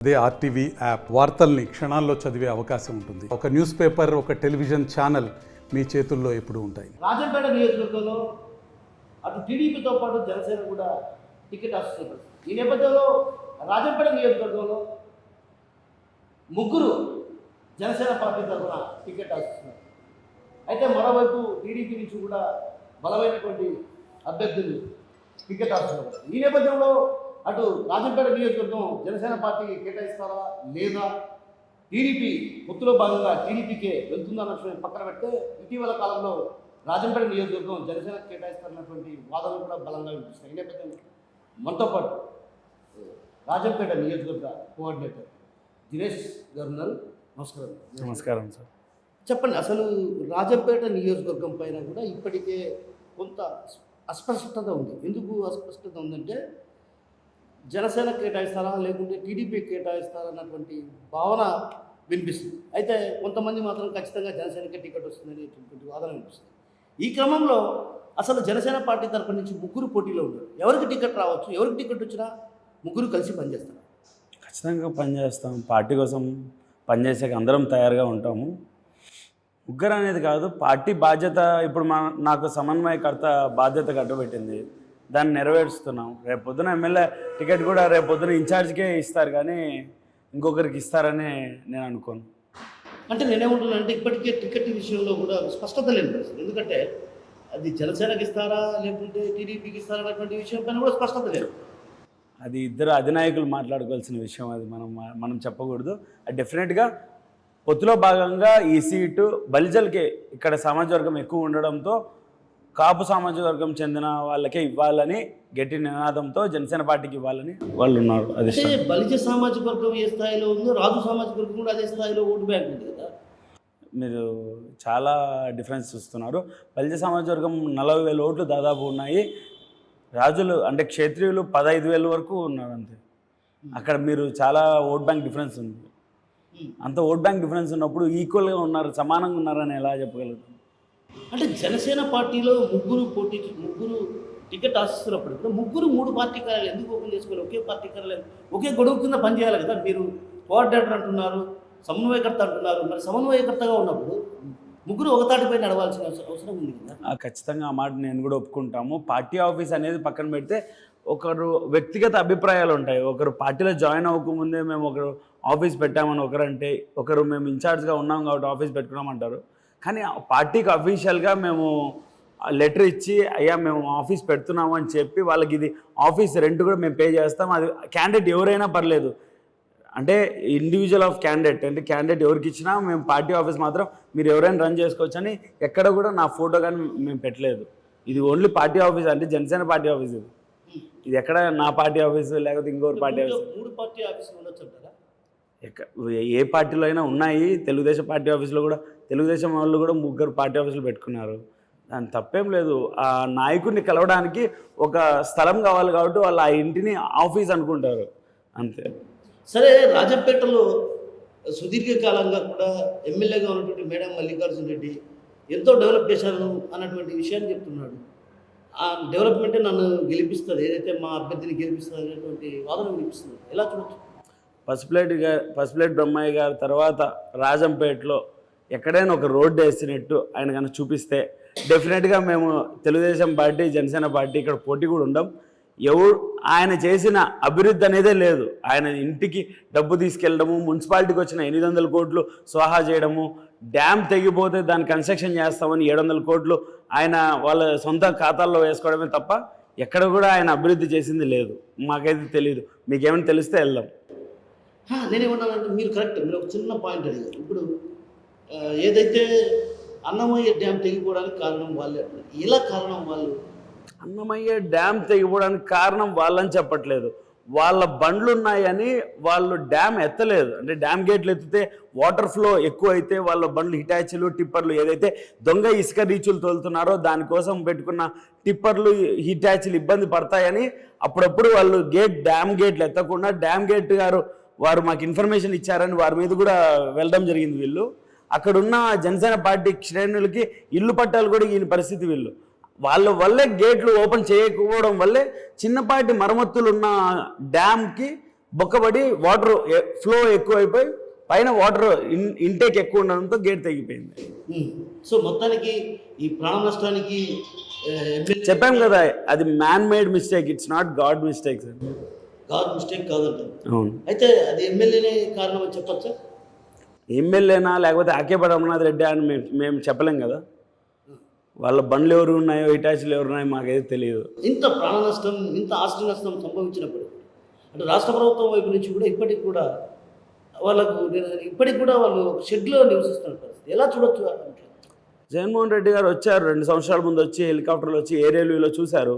అదే RTV app వార్తల్ని క్షణాల్లో చదివే అవకాశం ఉంటుంది. ఒక న్యూస్ పేపర్, ఒక టెలివిజన్ ఛానల్ మీ చేతుల్లో ఎప్పుడూ ఉంటాయి. రాజంపేట నియోజకవర్గంలో అటు టీడీపీతో పాటు జనసేన కూడా టికెట్ ఆశిస్తున్నారు. ఈ నేపథ్యంలో రాజంపేట నియోజకవర్గంలో ముగ్గురు జనసేన పార్టీ తరఫున టికెట్ ఆశిస్తున్నారు. అయితే మరోవైపు టీడీపీ నుంచి కూడా బలమైనటువంటి అభ్యర్థులు టికెట్ ఆశిస్తున్నారు. ఈ నేపథ్యంలో అటు రాజంపేట నియోజకవర్గం జనసేన పార్టీకి కేటాయిస్తారా లేదా టీడీపీ పొత్తులో భాగంగా టీడీపీకే వెళ్తుందన్న విషయం పక్కన పెడితే ఇటీవల కాలంలో రాజంపేట నియోజకవర్గం జనసేన కేటాయిస్తారన్నటువంటి వాదనలు కూడా బలంగా వినిపిస్తున్నాయి. ఈ నేపథ్యంలో మనతో పాటు రాజంపేట నియోజకవర్గ కోఆర్డినేటర్ దినేష్ గారు ఉన్నారు. నమస్కారం. నమస్కారం సార్. చెప్పండి, అసలు రాజంపేట నియోజకవర్గం పైన కూడా ఇప్పటికే కొంత అస్పష్టత ఉంది. ఎందుకు అస్పష్టత ఉందంటే జనసేన కేటాయిస్తారా లేకుంటే టీడీపీ కేటాయిస్తారా అన్నటువంటి భావన వినిపిస్తుంది. అయితే కొంతమంది మాత్రం ఖచ్చితంగా జనసేనకే టికెట్ వస్తుందనేటువంటి వాదన వినిపిస్తుంది. ఈ క్రమంలో అసలు జనసేన పార్టీ తరఫు నుంచి ముగ్గురు పోటీలో ఉన్నారు. ఎవరికి టికెట్ రావచ్చు, ఎవరికి టికెట్ వచ్చినా ముగ్గురు కలిసి పనిచేస్తారు. ఖచ్చితంగా పనిచేస్తాం. పార్టీ కోసం పనిచేసాక అందరం తయారుగా ఉంటాము. ముగ్గురు అనేది కాదు, పార్టీ బాధ్యత ఇప్పుడు నాకు సమన్వయకర్త బాధ్యత కట్టబెట్టింది, దాన్ని నెరవేరుస్తున్నాం. రేపు పొద్దున ఎమ్మెల్యే టికెట్ కూడా రేపు పొద్దున ఇన్ఛార్జ్కే ఇస్తారు, కానీ ఇంకొకరికి ఇస్తారని నేను అనుకోను. అంటే నేనేమంటున్నానంటే ఇప్పటికే టికెట్ విషయంలో కూడా స్పష్టత లేదు. ఎందుకంటే అది జనసేనకి ఇస్తారా లేకుంటే టీడీపీకి ఇస్తారా అన్నటువంటి విషయం పైన కూడా స్పష్టత లేదు. అది ఇద్దరు అధినాయకులు మాట్లాడుకోవాల్సిన విషయం. అది మనం చెప్పకూడదు. అది డెఫినెట్గా పొత్తులో భాగంగా ఈ సీటు బలిజలకే ఇక్కడ సామాజిక వర్గం ఎక్కువ ఉండడంతో కాపు సామాజిక వర్గం చెందిన వాళ్ళకే ఇవ్వాలని గట్టి నినాదంతో జనసేన పార్టీకి ఇవ్వాలని వాళ్ళు ఉన్నారు. అది బలిజ సామాజిక వర్గం ఏ స్థాయిలో ఉందో రాజు సామాజిక వర్గం కూడా అదే స్థాయిలో ఓటు బ్యాంక్ ఉంది కదా. మీరు చాలా డిఫరెన్స్ చూస్తున్నారు. బలిజ సామాజిక వర్గం 40,000 ఓట్లు దాదాపు ఉన్నాయి. రాజులు అంటే క్షత్రియులు 15,000 వరకు ఉన్నారు అంతే. అక్కడ మీరు చాలా ఓట్ బ్యాంక్ డిఫరెన్స్ ఉంది. అంత ఓట్ బ్యాంక్ డిఫరెన్స్ ఉన్నప్పుడు ఈక్వల్గా ఉన్నారు, సమానంగా ఉన్నారని ఎలా చెప్పగలుగుతాం? అంటే జనసేన పార్టీలో ముగ్గురు టికెట్ ఆశిస్తున్నప్పుడు కూడా ముగ్గురు 3 పార్టీ కార్యాలయాలు ఎందుకు ఓపెన్ చేసుకోవాలి? ఒకే పార్టీ కార్యాలయం ఒకే గొడవ కింద పనిచేయాలి కదా. మీరు కోఆర్డినేటర్ అంటున్నారు, సమన్వయకర్త అంటున్నారు. మరి సమన్వయకర్తగా ఉన్నప్పుడు ముగ్గురు ఒకతాటిపై నడవాల్సిన అవసరం ఉంది కదా. ఖచ్చితంగా ఆ మాట నేను కూడా ఒప్పుకుంటాము. పార్టీ ఆఫీస్ అనేది పక్కన పెడితే ఒకరు వ్యక్తిగత అభిప్రాయాలు ఉంటాయి. ఒకరు పార్టీలో జాయిన్ అవ్వకముందే మేము ఒకరు ఆఫీస్ పెట్టామని ఒకరంటే, ఒకరు మేము ఇన్ఛార్జ్గా ఉన్నాం కాబట్టి ఆఫీస్ పెట్టుకున్నామంటారు. కానీ పార్టీకి అఫీషియల్గా మేము లెటర్ ఇచ్చి అయ్యా మేము ఆఫీస్ పెడుతున్నాము అని చెప్పి వాళ్ళకి ఇది ఆఫీస్ రెంట్ కూడా మేము పే చేస్తాం. అది క్యాండిడేట్ ఎవరైనా పర్లేదు, అంటే ఇండివిజువల్ ఆఫ్ క్యాండిడేట్, అంటే క్యాండిడేట్ ఎవరికి ఇచ్చినా మేము పార్టీ ఆఫీస్ మాత్రం మీరు ఎవరైనా రన్ చేసుకోవచ్చు అని ఎక్కడ కూడా నా ఫోటో కానీ మేము పెట్టలేదు. ఇది ఓన్లీ పార్టీ ఆఫీస్, అంటే జనసేన పార్టీ ఆఫీస్. ఇది ఎక్కడ నా పార్టీ ఆఫీసు లేకపోతే ఇంకోటి పార్టీ ఆఫీస్. 3 పార్టీ ఆఫీసులు ఉండొచ్చు అంటారా? ఏ పార్టీలో అయినా ఉన్నాయి. తెలుగుదేశం పార్టీ ఆఫీస్లో కూడా తెలుగుదేశం వాళ్ళు కూడా 3 పార్టీ ఆఫీసులు పెట్టుకున్నారు. దాని తప్పేం లేదు. ఆ నాయకుడిని కలవడానికి ఒక స్థలం కావాలి కాబట్టి వాళ్ళు ఆ ఇంటిని ఆఫీస్ అనుకుంటారు అంతే. సరే, రాజంపేటలో సుదీర్ఘకాలంగా కూడా ఎమ్మెల్యేగా ఉన్నటువంటి మేడం మల్లికార్జున రెడ్డి ఎంతో డెవలప్ చేశాను అన్నటువంటి విషయాన్ని చెప్తున్నాడు. ఆ డెవలప్మెంటే నన్ను గెలిపిస్తుంది, ఏదైతే మా అభ్యర్థిని గెలిపిస్తుంది అనేటువంటి వాదన వినిపిస్తుంది. ఎలా చూడొచ్చు? పసుపులేటి బ్రహ్మయ్య గారి తర్వాత రాజంపేటలో ఎక్కడైనా ఒక రోడ్డు వేసినట్టు ఆయన కనుక చూపిస్తే డెఫినెట్గా మేము తెలుగుదేశం పార్టీ, జనసేన పార్టీ ఇక్కడ పోటీ కూడా ఉండం. ఆయన చేసిన అభివృద్ధి అనేదే లేదు. ఆయన ఇంటికి డబ్బు తీసుకెళ్ళడము, మున్సిపాలిటీకి వచ్చిన 800 కోట్లు స్వాహా చేయడము, డ్యామ్ తెగిపోతే దాన్ని కన్స్ట్రక్షన్ చేస్తామని 700 కోట్లు ఆయన వాళ్ళ సొంత ఖాతాల్లో వేసుకోవడమే తప్ప ఎక్కడ కూడా ఆయన అభివృద్ధి చేసింది లేదు. మాకైతే తెలియదు. మీకేమైనా తెలిస్తే వెళ్దాం. నేనేమన్నానంటే మీరు కరెక్ట్, మీరు ఒక చిన్న పాయింట్ అడిగారు. ఇప్పుడు ఏదైతే అన్నమయ్య డ్యామ్ తెగిపోవడానికి కారణం వాళ్ళే, ఇలా కారణం వాళ్ళు అన్నమయ్య డ్యామ్ తెగిపోవడానికి కారణం వాళ్ళని చెప్పట్లేదు. వాళ్ళ బండ్లు ఉన్నాయని వాళ్ళు డ్యామ్ ఎత్తలేదు. అంటే డ్యామ్ గేట్లు ఎత్తితే వాటర్ ఫ్లో ఎక్కువ అయితే వాళ్ళ బండ్లు హిటాచీలు, టిప్పర్లు ఏదైతే దొంగ ఇసుక రీచులు తోలుతున్నారో దానికోసం పెట్టుకున్న టిప్పర్లు, హిటాచీలు ఇబ్బంది పడతాయని అప్పుడప్పుడు వాళ్ళు డ్యామ్ గేట్లు ఎత్తకుండా డ్యామ్ గేట్ గారు వారు మాకు ఇన్ఫర్మేషన్ ఇచ్చారని వారి మీద కూడా వెళ్ళడం జరిగింది. వీళ్ళు అక్కడున్న జనసేన పార్టీ శ్రేణులకి ఇల్లు పట్టాలు కూడా ఈయన పరిస్థితి. వీళ్ళు వాళ్ళ వల్లే గేట్లు ఓపెన్ చేయకపోవడం వల్లే చిన్నపాటి మరమ్మతులు ఉన్న డ్యామ్కి బొక్కబడి వాటర్ ఫ్లో ఎక్కువైపోయి పైన వాటర్ ఇంటేక్ ఎక్కువ ఉండడంతో గేట్ తెగిపోయింది. సో మొత్తానికి ఈ ప్రాణ నష్టానికి చెప్పాం కదా, అది man made mistake, it's not God mistake sir. God mistake కాదంటారు. అవును. అయితే అది ఎమ్మెల్యేనే కారణం అని చెప్పచ్చా? ఎమ్మెల్యేనా లేకపోతే ఆకేపడ అమర్నాథ్ రెడ్డి అని మేము చెప్పలేం కదా. వాళ్ళ బండ్లు ఎవరు ఉన్నాయో ఇటాచీలు ఎవరు ఉన్నాయో మాకైతే తెలియదు. ఇంత ప్రాణ నష్టం, ఇంత ఆస్తి నష్టం సంభవించినప్పుడు అంటే రాష్ట్ర ప్రభుత్వం వైపు నుంచి కూడా ఇప్పటికి కూడా వాళ్ళు ఒక షెడ్లో నివసిస్తున్న పరిస్థితి ఎలా చూడొచ్చు? జగన్మోహన్ రెడ్డి గారు వచ్చారు 2 సంవత్సరాల ముందు వచ్చి హెలికాప్టర్లో వచ్చి ఏరియల్వీలో చూశారు.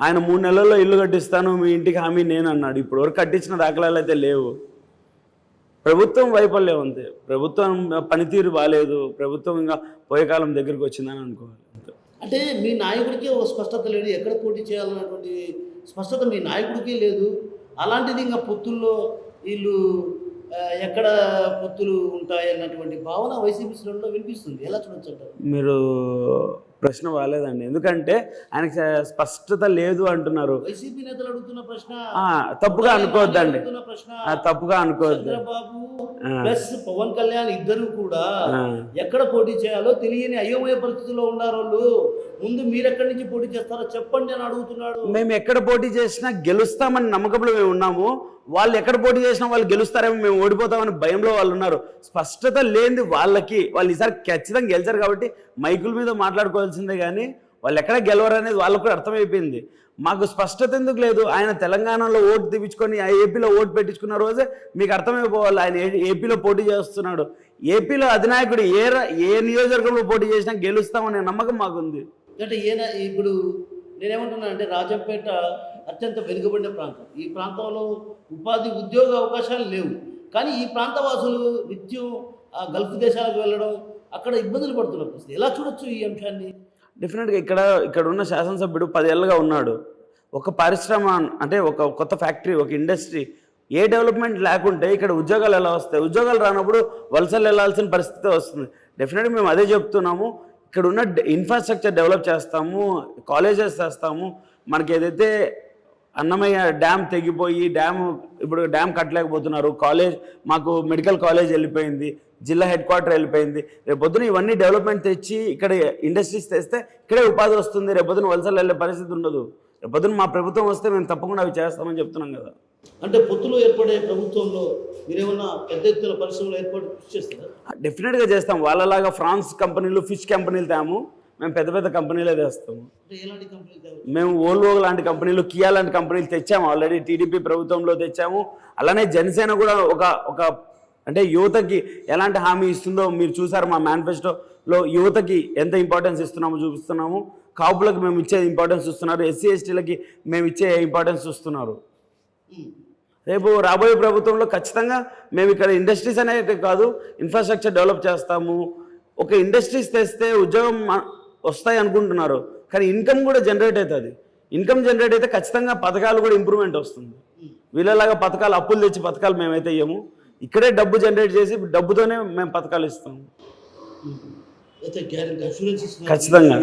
ఆయన 3 నెలల్లో ఇల్లు కట్టిస్తాను మీ ఇంటికి హామీ నేను అన్నాడు. ఇప్పుడు వరకు కట్టించిన దాఖలాలు అయితే లేవు. ప్రభుత్వం వైఫల్యం ఉంది, ప్రభుత్వం పనితీరు బాగాలేదు, ప్రభుత్వం ఇంకా పోయే కాలం దగ్గరికి వచ్చిందని అనుకోవాలి. అంటే మీ నాయకుడికి ఒక స్పష్టత లేదు, ఎక్కడ పోటీ చేయాలన్నటువంటి స్పష్టత మీ నాయకుడికి లేదు. అలాంటిది ఇంకా పొత్తుల్లో వీళ్ళు ఎక్కడ పొత్తులు ఉంటాయి అన్నటువంటి భావన వైసీపీ శ్రేణుల్లో వినిపిస్తుంది. ఎలా చూడొచ్చు అంటారు? మీరు ప్రశ్న బాగాలేదండి, ఎందుకంటే ఆయనకి స్పష్టత లేదు అంటున్నారు. వైసీపీ నేతలు అడుగుతున్న ప్రశ్న తప్పుగా అనుకోవద్దండి, తప్పుగా అనుకోవద్దు. చంద్రబాబు ప్లస్ పవన్ కళ్యాణ్ ఇద్దరు కూడా ఎక్కడ పోటీ చేయాలో తెలియని అయోమయ పరిస్థితిలో ఉన్నారు. వాళ్ళు ముందు మీరు ఎక్కడి నుంచి పోటీ చేస్తారో చెప్పండి అని అడుగుతున్నాడు. మేము ఎక్కడ పోటీ చేసినా గెలుస్తామని నమ్మకంలో మేము ఉన్నాము. వాళ్ళు ఎక్కడ పోటీ చేసినా వాళ్ళు గెలుస్తారేమో, మేము ఓడిపోతామని భయంలో వాళ్ళు ఉన్నారు. స్పష్టత లేనిది వాళ్ళకి, వాళ్ళు ఈసారి ఖచ్చితంగా గెలిచారు కాబట్టి మైకుల మీద మాట్లాడుకోవాల్సిందే కానీ వాళ్ళు ఎక్కడ గెలవరు అనేది వాళ్ళకు కూడా అర్థమైపోయింది. మాకు స్పష్టత ఎందుకు లేదు? ఆయన తెలంగాణలో ఓటు తెప్పించుకొని ఏపీలో ఓటు పెట్టించుకున్న రోజే మీకు అర్థమైపోవాలి ఆయన ఏపీలో పోటీ చేస్తున్నాడు. ఏపీలో అధినాయకుడు ఏ నియోజకవర్గంలో పోటీ చేసినా గెలుస్తామనే నమ్మకం మాకుంది. అంటే ఇప్పుడు నేనేమంటున్నాను అంటే రాజంపేట అత్యంత వెనుకబడిన ప్రాంతం. ఈ ప్రాంతంలో ఉపాధి ఉద్యోగ అవకాశాలు లేవు. కానీ ఈ ప్రాంత వాసులు నిత్యం ఆ గల్ఫ్ దేశాలకు వెళ్ళడం, అక్కడ ఇబ్బందులు పడుతున్న పరిస్థితి. ఎలా చూడొచ్చు ఈ అంశాన్ని? డెఫినెట్గా ఇక్కడ ఉన్న శాసనసభ్యుడు 10 ఏళ్ళుగా ఉన్నాడు. ఒక పరిశ్రమ అంటే ఒక కొత్త ఫ్యాక్టరీ, ఒక ఇండస్ట్రీ, ఏ డెవలప్మెంట్ లేకుంటే ఇక్కడ ఉద్యోగాలు ఎలా వస్తాయి? ఉద్యోగాలు రానప్పుడు వలసలు వెళ్ళాల్సిన పరిస్థితి వస్తుంది. డెఫినెట్గా మేము అదే చెప్తున్నాము. ఇక్కడ ఉన్న ఇన్ఫ్రాస్ట్రక్చర్ డెవలప్ చేస్తాము, కాలేజెస్ చేస్తాము. మనకి ఏదైతే అన్నమయ్య డ్యామ్ తెగిపోయి ఇప్పుడు డ్యామ్ కట్టలేకపోతున్నారు, కాలేజ్ మాకు మెడికల్ కాలేజ్ వెళ్ళిపోయింది, జిల్లా హెడ్ క్వార్టర్ వెళ్ళిపోయింది. రేపొద్దున ఇవన్నీ డెవలప్మెంట్ తెచ్చి ఇక్కడ ఇండస్ట్రీస్ తెస్తే ఇక్కడే ఉపాధి వస్తుంది. రేపొద్దున వలసలు వెళ్ళే పరిస్థితి ఉండదు. రేపొద్దున మా ప్రభుత్వం వస్తే మేము తప్పకుండా అవి చేస్తామని చెప్తున్నాం కదా. అంటే పొత్తులో ఏర్పడే ప్రభుత్వంలో మీరేమన్నా పెద్ద ఎత్తున పరిశ్రమలు ఏర్పాటు చేస్తారా? డెఫినెట్గా చేస్తాం. వాళ్ళలాగా ఫ్రాన్స్ కంపెనీలు, ఫిష్ కంపెనీలు తేము, మేము పెద్ద పెద్ద కంపెనీలే తెస్తాము. మేము ఓల్వో లాంటి కంపెనీలు, కియా లాంటి కంపెనీలు తెచ్చాము ఆల్రెడీ. టీడీపీ ప్రభుత్వంలో తెచ్చాము. అలానే జనసేన కూడా ఒక అంటే యువతకి ఎలాంటి హామీ ఇస్తుందో మీరు చూసారు. మా మేనిఫెస్టోలో యువతకి ఎంత ఇంపార్టెన్స్ ఇస్తున్నామో చూపిస్తున్నాము. కాపులకు మేము ఇచ్చే ఇంపార్టెన్స్ ఇస్తున్నారు, ఎస్సీ ఎస్టీలకి మేము ఇచ్చే ఇంపార్టెన్స్ ఇస్తున్నారు. రేపు రాబోయే ప్రభుత్వంలో ఖచ్చితంగా మేము ఇక్కడ ఇండస్ట్రీస్ అనేది కాదు, ఇన్ఫ్రాస్ట్రక్చర్ డెవలప్ చేస్తాము. ఒక ఇండస్ట్రీస్ తెస్తే ఉద్యోగం వస్తాయి అనుకుంటున్నారు, కానీ ఇన్కమ్ కూడా జనరేట్ అవుతుంది. ఇన్కమ్ జనరేట్ అయితే ఖచ్చితంగా పథకాలు కూడా ఇంప్రూవ్మెంట్ వస్తుంది. వీళ్ళలాగా పథకాలు అప్పులు తెచ్చి పథకాలు మేమైతే ఇయ్యము. ఇక్కడే డబ్బు జనరేట్ చేసి డబ్బుతోనే మేము పథకాలు ఇస్తాము. ఖచ్చితంగా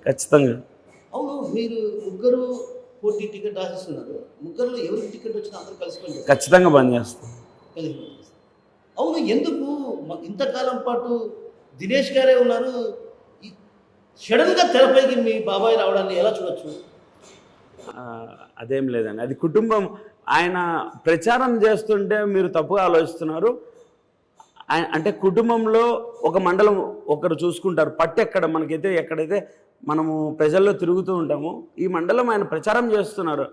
ఖచ్చితంగా. అవును, మీరు ముగ్గురు పోటీ టికెట్ ఆశిస్తున్నారు. ముగ్గురులో ఎవరికి టికెట్ వచ్చినా అందరూ కలిసి ఖచ్చితంగా పనిచేస్తాం. అవును, ఎందుకు ఇంతకాలం పాటు దినేష్ గారే ఉన్నారు, సడన్గా తెరపైకి మీ బాబాయ్ రావడాన్ని ఎలా చూడొచ్చు? అదేం లేదండి, అది కుటుంబం. ఆయన ప్రచారం చేస్తుంటే మీరు తప్పుగా ఆలోచిస్తున్నారు. అంటే కుటుంబంలో ఒక మండలం ఒకరు చూసుకుంటారు. పట్టు ఎక్కడ మనకైతే ఎక్కడైతే మనము ప్రజల్లో తిరుగుతూ ఉంటాము, ఈ మండలం ఆయన ప్రచారం చేస్తున్నారు.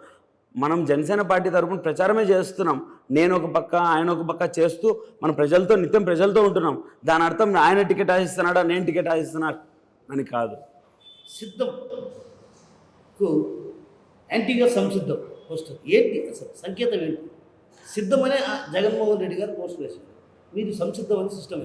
మనం జనసేన పార్టీ తరఫున ప్రచారమే చేస్తున్నాం. నేను ఒక పక్క, ఆయన ఒక పక్క చేస్తూ మన ప్రజలతో నిత్యం ప్రజలతో ఉంటున్నాం. దాని అర్థం ఆయన టికెట్ ఆశిస్తున్నాడా, నేను టికెట్ ఆశిస్తున్నా అని కాదు. సిద్ధంకు యాంటీగా సంసిద్ధం పోస్టర్ ఏంటి అసలు సంకేతం ఏంటి? సిద్ధమనే జగన్మోహన్ రెడ్డి గారు పోస్టర్ వేశారు, మీరు సంసిద్ధం అని సిస్టమ్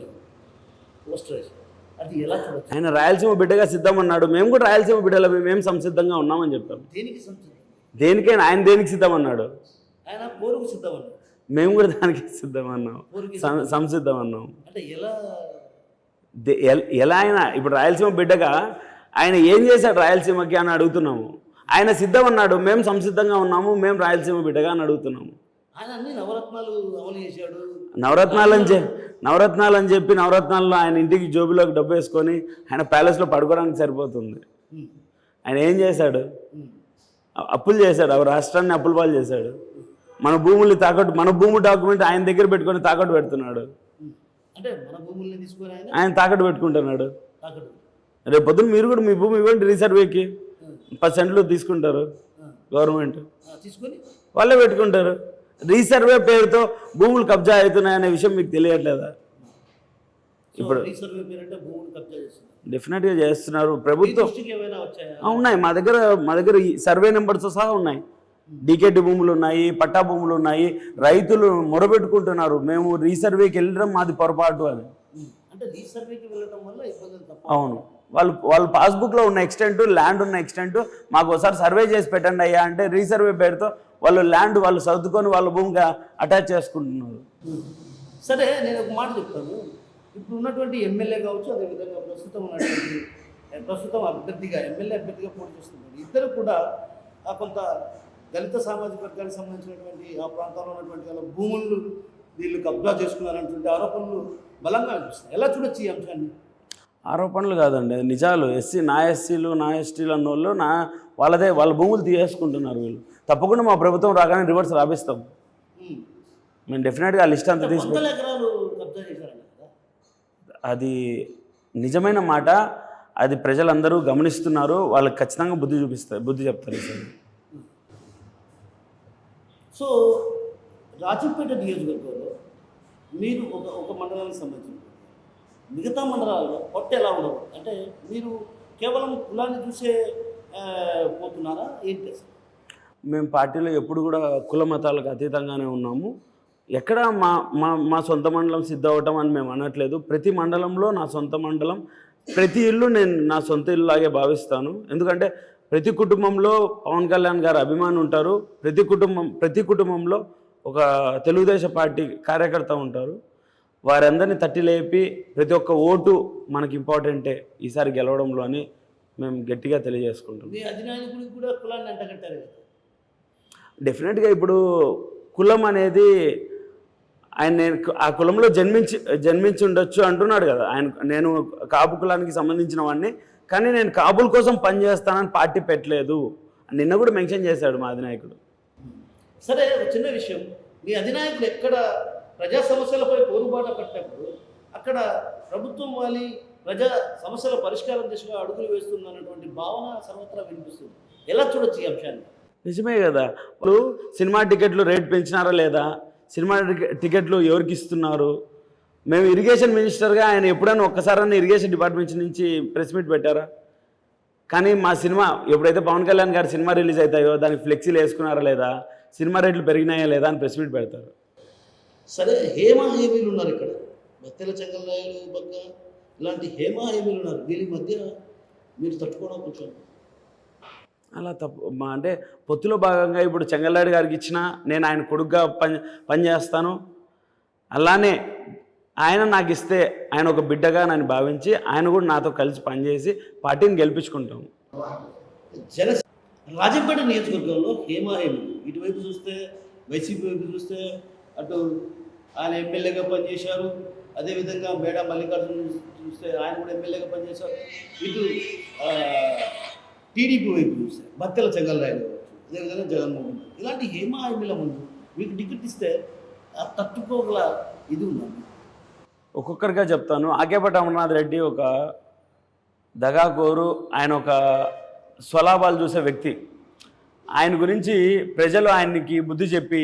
పోస్టర్ వేశారు. అది ఎలా చూడచ్చు? ఆయన రాయలసీమ బిడ్డగా సిద్ధం అన్నాడు, మేము కూడా రాయలసీమ బిడ్డలో మేము సంసిద్ధంగా ఉన్నామని చెప్పాము. దేనికి సంసిద్ధం? దేనికైనా ఆయన దేనికి సిద్ధం అన్నాడు? ఆయన పోరుకు సిద్ధం అన్నాడు, మేము కూడా దానికి సిద్ధం అన్నాం, సంసిద్ధం అన్నాం. అంటే ఎలా ఎలా ఆయన ఇప్పుడు రాయలసీమ బిడ్డగా ఆయన ఏం చేశాడు రాయలసీమకి అని అడుగుతున్నాము. ఆయన సిద్ధం అన్నాడు, మేము సంసిద్ధంగా ఉన్నాము, మేము రాయలసీమ బిడ్డగా అని అడుగుతున్నాము. ఆయన అన్ని నవరత్నాలు అమలు చేశాడు. నవరత్నాలు అని చెప్పి నవరత్నాల్లో ఆయన ఇంటికి జోబులోకి డబ్బు వేసుకొని ఆయన ప్యాలెస్లో పడుకోవడానికి సరిపోతుంది. ఆయన ఏం చేశాడు? అప్పులు చేశాడు. ఆ రాష్ట్రాన్ని అప్పుల పాలు చేశాడు. మన భూముల్ని తాకట్టు, మన భూమి డాక్యుమెంట్ ఆయన దగ్గర పెట్టుకొని తాకట్టు పెడుతున్నాడు. అంటే మన భూముల్ని తీసుకొని ఆయన తాకట్టు పెట్టుకుంటున్నాడు. తాకట్టు. రేపు పొద్దున్న మీరు కూడా మీ భూమి ఇవ్వండి, రీసర్వేకి 10% తీసుకుంటారు గవర్నమెంట్, తీసుకొని వాళ్ళే పెట్టుకుంటారు. రీసర్వే పేరుతో భూములు కబ్జా అవుతున్నాయనే విషయం మీకు తెలియట్లేదా? ఇప్పుడు రీసర్వే పేరు అంటే భూములు కబ్జా చేస్తున్నారు. డెఫినెట్గా చేస్తున్నారు ప్రభుత్వం. ఏమైనా వచ్చాయా? ఉన్నాయి, మా దగ్గర ఈ సర్వే నెంబర్స్ సహా ఉన్నాయి. డీకేటీ భూములు ఉన్నాయి, పట్టా భూములు ఉన్నాయి. రైతులు మొరబెట్టుకుంటున్నారు, మేము రీసర్వేకి వెళ్ళడం మాది పొరపాటు అని. అంటే రీసర్వేకి వెళ్ళడం వల్ల ఇబ్బందులు తప్ప. అవును, వాళ్ళు పాస్బుక్లో ఉన్న ఎక్స్టెంట్, ల్యాండ్ ఉన్న ఎక్స్టెంట్ మాకు ఒకసారి సర్వే చేసి పెట్టండి అయ్యా అంటే రీసర్వే పేరుతో వాళ్ళు ల్యాండ్ వాళ్ళు సర్దుకొని వాళ్ళ భూమిగా అటాచ్ చేసుకుంటున్నారు. సరే, నేను ఒక మాట చెప్తాను. ఇప్పుడు ఉన్నటువంటి ఎమ్మెల్యే కావచ్చు, అదేవిధంగా ప్రస్తుతం అభ్యర్థిగా ఎమ్మెల్యే అభ్యర్థిగా పోటీ చేస్తున్నారు. ఇద్దరు కూడా కొంత దళిత సామాజిక వర్గానికి సంబంధించినటువంటి ఆ ప్రాంతంలో ఉన్నటువంటి వాళ్ళ భూములు వీళ్ళు కబ్జా చేసుకున్నారనేటువంటి ఆరోపణలు బలంగా అనిపిస్తాయి. ఎలా చూడొచ్చు ఈ అంశాన్ని? ఆరోపణలు కాదండి, అది నిజాలు. నా ఎస్సీలు నా ఎస్టీలు అన్న వాళ్ళు వాళ్ళ భూములు తీసేసుకుంటున్నారు వీళ్ళు. తప్పకుండా మా ప్రభుత్వం రాగానే రివర్స్ రాపిస్తాం. మేము డెఫినెట్గా ఆ లిస్ట్ అంతా తీసుకుంటాం. అది నిజమైన మాట, అది ప్రజలందరూ గమనిస్తున్నారు. వాళ్ళకి ఖచ్చితంగా బుద్ధి చెప్తారు సార్. సో రాజంపేట నియోజకవర్గంలో మీరు ఒక మండలానికి సంబంధించిన మిగతా మండలాల్లో పొట్ట ఎలా ఉండవు? అంటే మీరు కేవలం కులాన్ని చూసే పోతున్నారా ఏంటి? మేము పార్టీలో ఎప్పుడు కూడా కుల మతాలకు అతీతంగానే ఉన్నాము. ఎక్కడ మా సొంత మండలం సిద్ధవటం అని మేము అనట్లేదు. ప్రతి మండలంలో నా సొంత మండలం, ప్రతి ఇల్లు నేను నా సొంత ఇల్లులాగే భావిస్తాను. ఎందుకంటే ప్రతి కుటుంబంలో పవన్ కళ్యాణ్ గారు అభిమానులు ఉంటారు. ప్రతి కుటుంబంలో ఒక తెలుగుదేశం పార్టీ కార్యకర్త ఉంటారు. వారందరినీ తట్టి లేపి ప్రతి ఒక్క ఓటు మనకి ఇంపార్టెంటే ఈసారి గెలవడంలో అని మేము గట్టిగా తెలియజేసుకుంటాం. మీ అధినాయకుడికి కూడా కులాన్ని అంటగట్టారు కదా? డెఫినెట్గా ఇప్పుడు కులం అనేది నేను ఆ కులంలో జన్మించి ఉండొచ్చు అంటున్నాడు కదా ఆయన. నేను కాపు కులానికి సంబంధించిన వాడిని, కానీ నేను కాపుల కోసం పనిచేస్తానని పార్టీ పెట్టలేదు. నిన్న కూడా మెన్షన్ చేశాడు మా అధినాయకుడు. సరే, చిన్న విషయం, మీ అధినాయకుడు ఎక్కడ ప్రజా సమస్యలపై పోరుబాట పట్టినప్పుడు అక్కడ ప్రభుత్వం వాలి ప్రజా సమస్యల పరిష్కారం దిశగా అడుగులు వేస్తుందన్నటువంటి భావన సర్వత్రా వినిపిస్తుంది. ఎలా చూడొచ్చు ఈ అంశాన్ని? నిజమే కదా, వాళ్ళు సినిమా టికెట్లు రేట్ పెంచినారా లేదా, సినిమా టికెట్లు ఎవరికి ఇస్తున్నారు? మేము ఇరిగేషన్ మినిస్టర్గా ఆయన ఎప్పుడైనా ఒక్కసారన్నా ఇరిగేషన్ డిపార్ట్మెంట్ నుంచి ప్రెస్ మీట్ పెట్టారా? కానీ మా సినిమా ఎప్పుడైతే పవన్ కళ్యాణ్ గారి సినిమా రిలీజ్ అవుతాయో దానికి ఫ్లెక్సీలు వేసుకున్నారా లేదా, సినిమా రేట్లు పెరిగినాయా లేదా అని ప్రెస్ మీట్ పెడతారు. సరే, హేమీలు ఉన్నారు ఇక్కడ, బత్తెల చెంగల్రాయుడు బగ్గ ఇలాంటి హేమీలు ఉన్నారు. వీళ్ళ మధ్య మీరు తట్టుకోవడం కొంచెం అలా తప్పు. అంటే పొత్తులో భాగంగా ఇప్పుడు చెంగల్రాయుడు గారికి ఇచ్చినా నేను ఆయన కొడుకుగా పనిచేస్తాను. అలానే ఆయన నాకు ఇస్తే ఆయన ఒక బిడ్డగా నన్ను భావించి ఆయన కూడా నాతో కలిసి పనిచేసి పార్టీని గెలిపించుకుంటాము. రాజంపేట నియోజకవర్గంలో హేమీలు ఇటువైపు చూస్తే, వైసీపీ వైపు చూస్తే అటు ఆయన ఎమ్మెల్యేగా పనిచేశారు, అదేవిధంగా మేడా మల్లికార్జున చూస్తే ఆయన కూడా ఎమ్మెల్యేగా పనిచేశారు. ఇటు టీడీపీ వైపు చూస్తే బత్తెల చెంగల్రాయుడు కావచ్చు, అదేవిధంగా జగన్మోహన్ రెడ్డి, ఇలాంటి హేమీల ముందు మీకు టికెట్ ఇస్తే తట్టుకోగల ఇది ఉందండి. ఒక్కొక్కరిగా చెప్తాను. ఆకేపటి అమర్నాథ్ రెడ్డి ఒక దగాకోరు, ఆయన ఒక స్వలాభాలు చూసే వ్యక్తి. ఆయన గురించి ప్రజలు ఆయనకి బుద్ధి చెప్పి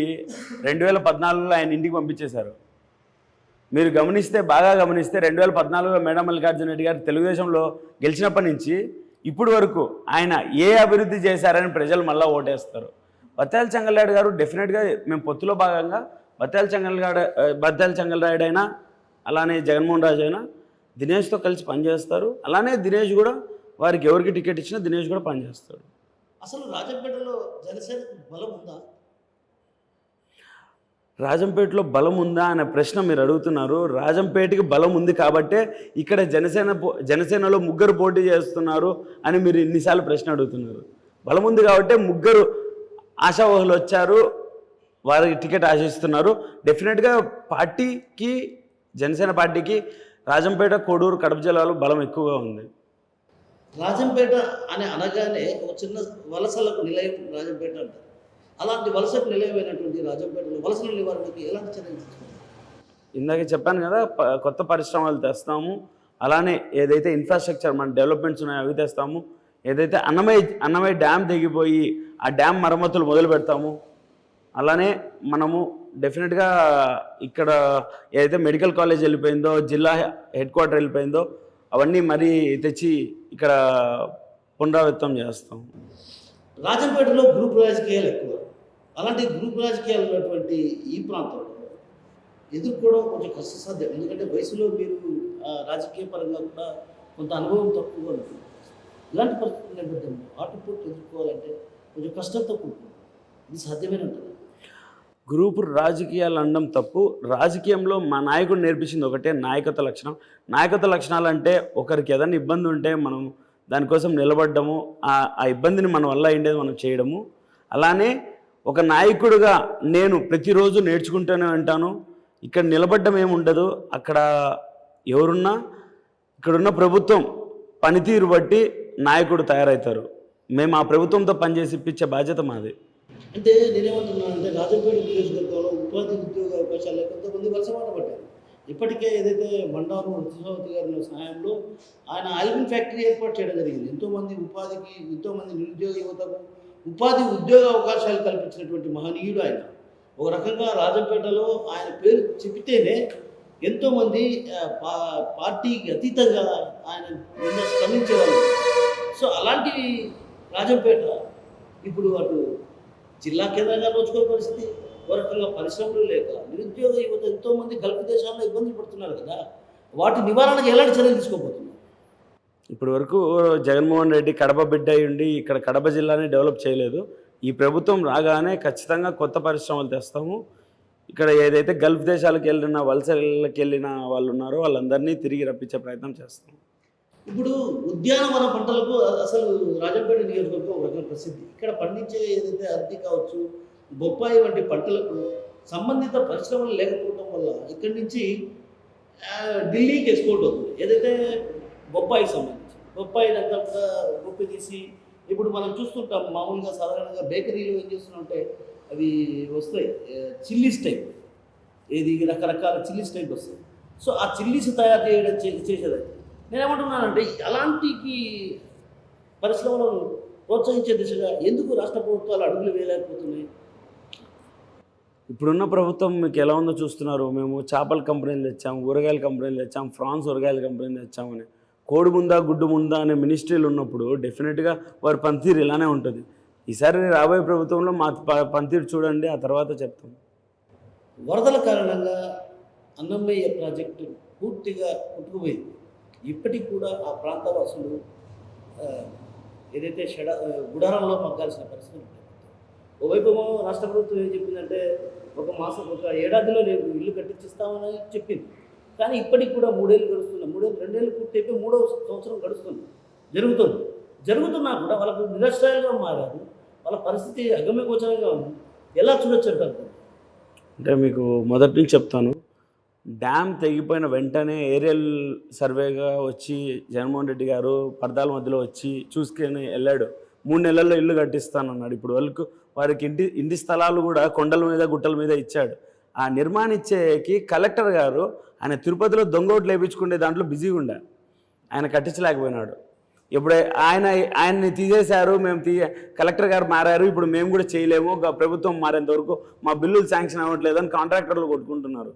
2014లో ఆయన ఇంటికి పంపించేశారు. మీరు బాగా గమనిస్తే 2014లో మేడా మల్లికార్జున రెడ్డి గారు తెలుగుదేశంలో గెలిచినప్పటి నుంచి ఇప్పుడు వరకు ఆయన ఏ అభివృద్ధి చేశారని ప్రజలు మళ్ళీ ఓటేస్తారు. బత్తెల చెంగల్రాయుడు గారు డెఫినెట్గా మేము పొత్తులో భాగంగా బత్తెల చెంగల్రాయుడు అయినా, అలానే జగన్మోహన్ రాజు అయినా దినేష్తో కలిసి పనిచేస్తారు. అలానే దినేష్ కూడా వారికి ఎవరికి టికెట్ ఇచ్చినా దినేష్ కూడా పనిచేస్తాడు. అసలు రాజంపేటలో జనసేనకు బలం ఉందా? రాజంపేటలో బలం ఉందా అనే ప్రశ్న మీరు అడుగుతున్నారు. రాజంపేటకి బలం ఉంది కాబట్టే ఇక్కడ జనసేనలో 3 పోటీ చేస్తున్నారు అని మీరు ఇన్నిసార్లు ప్రశ్న అడుగుతున్నారు. బలం ఉంది కాబట్టి 3 ఆశావహులు వచ్చారు. వారికి టికెట్ ఆశిస్తున్నారు. డెఫినెట్గా పార్టీకి, జనసేన పార్టీకి రాజంపేట, కోడూరు, కడప జిల్లాలో బలం ఎక్కువగా ఉంది. రాజంపేట అని అనగానే ఒక చిన్న వలసలకు నిలయం రాజంపేట అంటారు. అలాంటి వలసకు నిలయమైనటువంటి రాజంపేటలో వలసల నివారణకి ఎలాంటి చర్యలు తీసుకుంటారు? ఇందాక చెప్పాను కదా, కొత్త పరిశ్రమలు తెస్తాము, అలానే ఏదైతే ఇన్ఫ్రాస్ట్రక్చర్ మన డెవలప్మెంట్స్ ఉన్నాయో అవి తెస్తాము, ఏదైతే అన్నమయ్య డ్యామ్ తెగిపోయి ఆ డ్యామ్ మరమ్మతులు మొదలు పెడతాము. అలానే మనము డెఫినెట్గా ఇక్కడ ఏదైతే మెడికల్ కాలేజ్ వెళ్ళిపోయిందో, జిల్లా హెడ్ క్వార్టర్ వెళ్ళిపోయిందో అవన్నీ మరీ తెచ్చి ఇక్కడ పునరావృతం చేస్తాం. రాజంపేటలో గ్రూప్ రాజకీయాలు ఎక్కువ. అలాంటి గ్రూప్ రాజకీయాలు ఉన్నటువంటి ఈ ప్రాంతంలో ఎదుర్కోవడం కొంచెం కష్టసాధ్యం. ఎందుకంటే వయసులో మీరు రాజకీయ పరంగా కూడా కొంత అనుభవం తక్కువగా ఉంటుంది. ఇలాంటి పరిస్థితుల నేపథ్యంలో ఆటుపోటు ఎదుర్కోవాలంటే కొంచెం కష్టంతో కూడుకుంటుంది. ఇది సాధ్యమైన ఉంటుంది. గ్రూపు రాజకీయాలు అనడం తప్పు. రాజకీయంలో మా నాయకుడు నేర్పించింది ఒకటే, నాయకత్వ లక్షణం. నాయకత్వ లక్షణాలు అంటే ఒకరికి ఏదైనా ఇబ్బంది ఉంటే మనం దానికోసం నిలబడ్డము, ఆ ఇబ్బందిని మన వల్ల అయ్యేది మనం చేయడము. అలానే ఒక నాయకుడిగా నేను ప్రతిరోజు నేర్చుకుంటూనే ఉంటాను. ఇక్కడ నిలబడ్డం ఏమి ఉండదు. అక్కడ ఎవరున్నా ఇక్కడున్న ప్రభుత్వం పనితీరు బట్టి నాయకుడు తయారవుతారు. మేము ఆ ప్రభుత్వంతో పనిచేసి ఇప్పించే బాధ్యత మాది. అంటే నేనేమంటున్నాను అంటే రాజంపేట నియోజకవర్గంలో ఉపాధి ఉద్యోగ అవకాశాలు కొంతమంది వలసమాట పడ్డారు. ఇప్పటికే ఏదైతే బండారు నరసింహావతి గారి సహాయంలో ఆయన ఆయిల్ ఫ్యాక్టరీ ఏర్పాటు చేయడం జరిగింది. ఎంతోమంది ఉపాధికి, ఎంతోమంది నిరుద్యోగ యువతకు ఉపాధి ఉద్యోగ అవకాశాలు కల్పించినటువంటి మహనీయుడు ఆయన. ఒక రకంగా రాజంపేటలో ఆయన పేరు చెబితేనే ఎంతోమంది పార్టీకి అతీతంగా ఆయన నిన్న స్పందించేవాళ్ళు. సో అలాంటి రాజంపేట ఇప్పుడు అటు జిల్లా కేంద్రంగా నోచుకునే పరిస్థితి, ఒక రకంగా పరిశ్రమలు లేక నిరుద్యోగ యువత ఎంతోమంది గల్ఫ్ దేశాల్లో ఇబ్బందులు పడుతున్నారు కదా. వాటి నివారణకు ఎలాంటి చర్యలు తీసుకోబోతున్నారు? ఇప్పటి వరకు జగన్మోహన్ రెడ్డి కడప బిడ్డ అయి ఉండి ఇక్కడ కడప జిల్లాని డెవలప్ చేయలేదు. ఈ ప్రభుత్వం రాగానే ఖచ్చితంగా కొత్త పరిశ్రమలు తెస్తాము. ఇక్కడ ఏదైతే గల్ఫ్ దేశాలకు వెళ్ళిన, వలసలకు వెళ్ళిన వాళ్ళు ఉన్నారో వాళ్ళందరినీ తిరిగి రప్పించే ప్రయత్నం చేస్తాం. ఇప్పుడు ఉద్యానవన పంటలకు అసలు రాజంపేట నియోజకవర్గం ఒక రకం ప్రసిద్ధి. ఇక్కడ పండించే ఏదైతే అరటి కావచ్చు, బొప్పాయి వంటి పంటలకు సంబంధిత పరిశ్రమలు లేకపోవడం వల్ల ఇక్కడి నుంచి ఢిల్లీకి ఎక్స్పోర్ట్ అవుతుంది. ఏదైతే బొప్పాయికి సంబంధించి బొప్పాయిలంతా కూడా గొప్పి తీసి ఇప్పుడు మనం చూస్తుంటాం. మామూలుగా సాధారణంగా బేకరీలో ఏం చేస్తున్నామంటే అవి వస్తాయి చిల్లీస్ టైప్, ఏది రకరకాల చిల్లీస్ టైప్ వస్తాయి. సో ఆ చిల్లీస్ తయారు చేయడం చేసేది. నేనేమంటున్నానంటే అలాంటికి పరిశ్రమలను ప్రోత్సహించే దిశగా ఎందుకు రాష్ట్ర ప్రభుత్వాలు అడుగులు వేయలేకపోతున్నాయి? ఇప్పుడున్న ప్రభుత్వం మీకు ఎలా ఉందో చూస్తున్నారు. మేము చేపల కంపెనీలు తెచ్చాము, ఊరగాయల కంపెనీలు తెచ్చాము, ఫ్రాన్స్ ఊరగాయల కంపెనీలు తెచ్చామని. కోడి ముందా గుడ్డు ముందా అనే మినిస్ట్రీలు ఉన్నప్పుడు డెఫినెట్గా వారి పనితీరు ఇలానే ఉంటుంది. ఈసారి రాబోయే ప్రభుత్వంలో మా పనితీరు చూడండి, ఆ తర్వాత చెప్తాం. వరదల కారణంగా అన్నమయ్య ప్రాజెక్టు పూర్తిగా కొట్టుకుపోయింది. ఇప్పటికి కూడా ఆ ప్రాంతవాసులు ఏదైతే గుడారంలో మగ్గాల్సిన పరిస్థితి ఉంటుంది. ఓవైపు రాష్ట్ర ప్రభుత్వం ఏం చెప్పిందంటే ఒక ఏడాదిలో నేను ఇల్లు కట్టించిస్తామని చెప్పింది. కానీ ఇప్పటికి కూడా 3 ఏళ్ళు గడుస్తుంది. 2 ఏళ్ళు పూర్తి అయిపోయి 3వ సంవత్సరం జరుగుతున్నా కూడా వాళ్ళకు నిరక్షరాలుగా మారారు. వాళ్ళ పరిస్థితి అగమ్యగోచరంగా ఉంది. ఎలా చూడొచ్చు అంటారు? అంటే మీకు మొదటి నుంచి చెప్తాను. డ్యామ్ తెగిపోయిన వెంటనే ఏరియల్ సర్వేగా వచ్చి జగన్మోహన్ రెడ్డి గారు పరదాల మధ్యలో వచ్చి చూసుకొని వెళ్ళాడు. 3 నెలల్లో ఇల్లు కట్టిస్తానన్నాడు. ఇప్పుడు వాళ్ళకు వారికి ఇంటి స్థలాలు కూడా కొండల మీద గుట్టల మీద ఇచ్చాడు. ఆ నిర్మాణించేకి కలెక్టర్ గారు ఆయన తిరుపతిలో దొంగోట్లు వేయించుకునే దాంట్లో బిజీగా ఉండారు. ఆయన కట్టించలేకపోయినాడు. ఇప్పుడు ఆయన్ని తీసేశారు. కలెక్టర్ గారు మారారు. ఇప్పుడు మేము కూడా చేయలేము, ప్రభుత్వం మారేంత వరకు మా బిల్లులు శాంక్షన్ అవ్వట్లేదని కాంట్రాక్టర్లు కొట్టుకుంటున్నారు.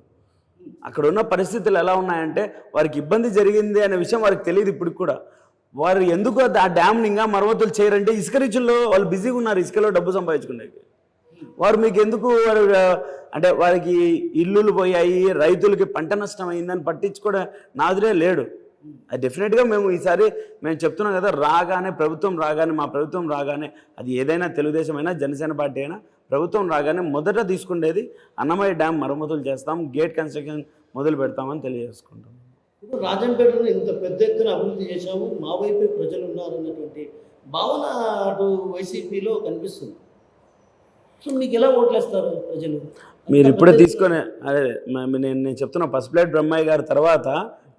అక్కడ ఉన్న పరిస్థితులు ఎలా ఉన్నాయంటే వారికి ఇబ్బంది జరిగింది అనే విషయం వారికి తెలియదు. ఇప్పుడు కూడా వారు ఎందుకు ఆ డ్యామ్ని ఇంకా మరమ్మతులు చేయరంటే ఇసుక రీచుల్లో వాళ్ళు బిజీగా ఉన్నారు. ఇసుకలో డబ్బు సంపాదించుకునే వారు మీకు ఎందుకు అంటే వారికి ఇల్లులు పోయాయి, రైతులకి పంట నష్టం అయిందని పట్టించుకోవడం నాదురే లేడు. అది డెఫినెట్గా ఈసారి మేము చెప్తున్నాం కదా, మా ప్రభుత్వం రాగానే అది ఏదైనా తెలుగుదేశం అయినా జనసేన పార్టీ అయినా ప్రభుత్వం రాగానే మొదట తీసుకునేది అన్నమయ్య డ్యామ్ మరమ్మతులు చేస్తాం, గేట్ కన్స్ట్రక్షన్ మొదలు పెడతామని తెలియజేసుకుంటాం. ఇప్పుడు రాజంపేటను ఇంత పెద్ద ఎత్తున అభివృద్ధి చేశాము, మా వైపే ప్రజలు ఉన్నారన్నటువంటి భావన అటు వైసీపీలో కనిపిస్తుంది. సో మీకు ఎలా ఓట్లేస్తారు ప్రజలు? మీరు ఇప్పుడే తీసుకొని అదే నేను చెప్తున్నా పసుపులేటి బ్రహ్మయ్య గారి తర్వాత